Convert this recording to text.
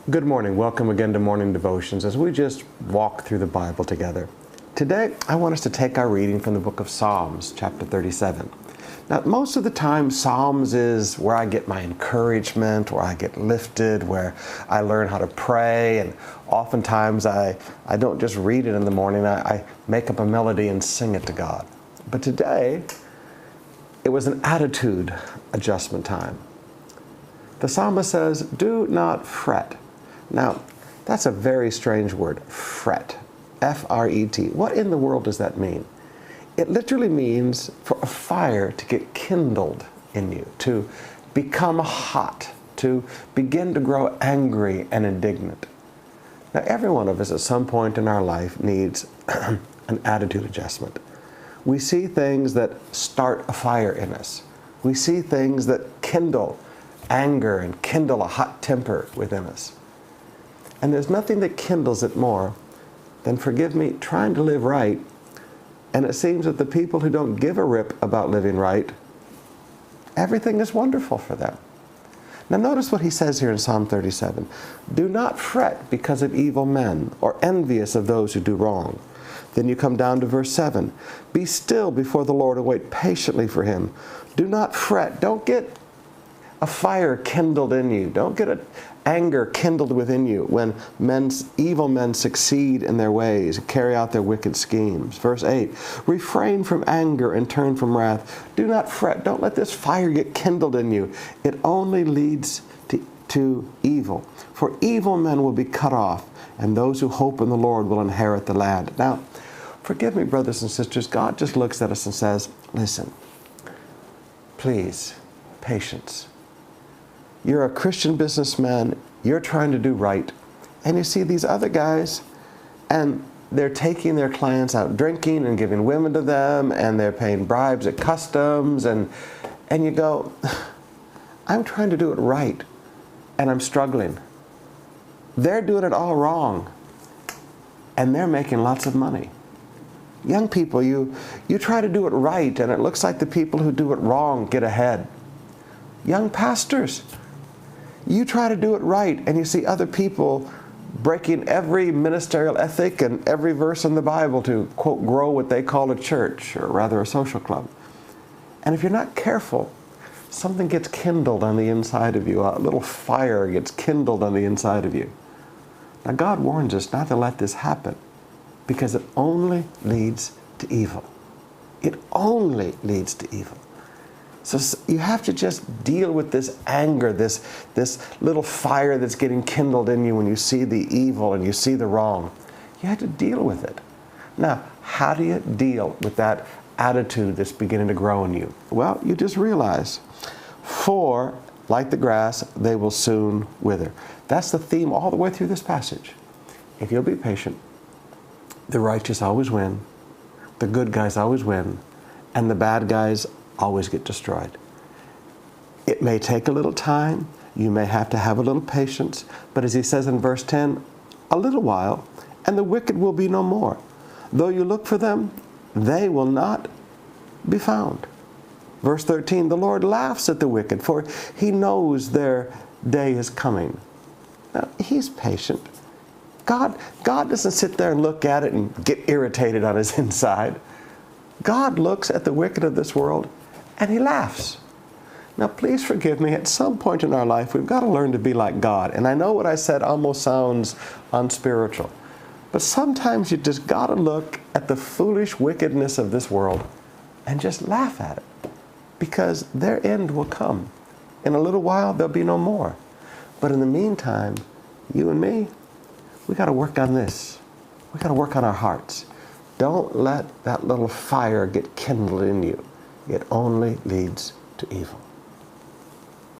Good morning. Welcome again to Morning Devotions as we just walk through the Bible together. Today, I want us to take our reading from the book of Psalms, chapter 37. Now, most of the time, Psalms is where I get my encouragement, where I get lifted, where I learn how to pray, and oftentimes I don't just read it in the morning, I make up a melody and sing it to God. But today, it was an attitude adjustment time. The psalmist says, "Do not fret." Now, that's a very strange word, fret, F-R-E-T. What in the world does that mean? It literally means for a fire to get kindled in you, to become hot, to begin to grow angry and indignant. Now, every one of us at some point in our life needs an attitude adjustment. We see things that start a fire in us. We see things that kindle anger and kindle a hot temper within us. And there's nothing that kindles it more than, forgive me, trying to live right. And it seems that the people who don't give a rip about living right, everything is wonderful for them. Now notice what he says here in Psalm 37. "Do not fret because of evil men, or envious of those who do wrong." Then you come down to verse 7. "Be still before the Lord and wait patiently for Him. Do not fret." Don't get a fire kindled in you. Don't get an anger kindled within you when evil men succeed in their ways and carry out their wicked schemes. Verse 8, "Refrain from anger and turn from wrath." Do not fret. Don't let this fire get kindled in you. It only leads to evil. "For evil men will be cut off, and those who hope in the Lord will inherit the land." Now, forgive me, brothers and sisters, God just looks at us and says, listen, please, patience. You're a Christian businessman, you're trying to do right, and you see these other guys, and they're taking their clients out drinking and giving women to them, and they're paying bribes at customs, and you go, I'm trying to do it right, and I'm struggling. They're doing it all wrong, and they're making lots of money. Young people, you try to do it right, and it looks like the people who do it wrong get ahead. Young pastors, you try to do it right, and you see other people breaking every ministerial ethic and every verse in the Bible to, quote, grow what they call a church, or rather a social club. And if you're not careful, something gets kindled on the inside of you. A little fire gets kindled on the inside of you. Now, God warns us not to let this happen, because it only leads to evil. It only leads to evil. So you have to just deal with this anger, this little fire that's getting kindled in you when you see the evil and you see the wrong. You have to deal with it. Now, how do you deal with that attitude that's beginning to grow in you? Well, you just realize, "For, like the grass, they will soon wither." That's the theme all the way through this passage. If you'll be patient, the righteous always win, the good guys always win, and the bad guys always get destroyed. It may take a little time, you may have to have a little patience, but as he says in verse 10, "A little while, and the wicked will be no more. Though you look for them, they will not be found." Verse 13, "The Lord laughs at the wicked, for He knows their day is coming." Now, He's patient. God doesn't sit there and look at it and get irritated on His inside. God looks at the wicked of this world and He laughs. Now, please forgive me, at some point in our life, we've got to learn to be like God. And I know what I said almost sounds unspiritual, but sometimes you just got to look at the foolish wickedness of this world and just laugh at it, because their end will come. In a little while, there'll be no more. But in the meantime, you and me, we got to work on this. We got to work on our hearts. Don't let that little fire get kindled in you. It only leads to evil.